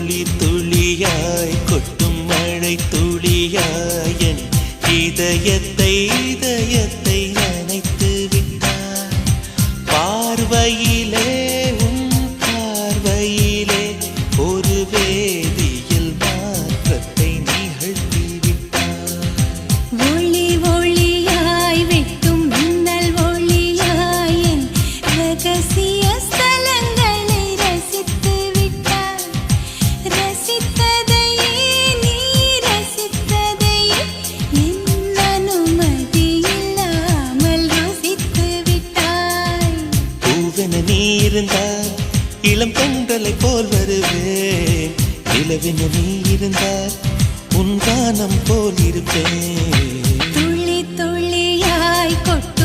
துளி துளியாய் கொட்டும் மழை துளியாய் என் இதயத்தை நனைத்து விட்டாய். பார்வையிலே உன் பார்வையிலே ஒரு வேதியியல் மாற்றத்தை நிகழ்த்தி விட்டாய். ஒளி ஒளியாய் வெட்டும் மின்னல் ஒளியாய் என் ரகசிய ஸ்தலங்களை ரசித்து விட்டாய். ரசித்ததையே நீ ரசித்ததையே என் அனுமதி இல்லாமல் ருசித்து விட்டாய். பூவென நீ இருந்தால் இளம் பெண்களை போல் வருவேன். நிலவென நீ இருந்தால் உன் கானம் போல் இருப்பேன். துளி துளியாய் கொட்டும்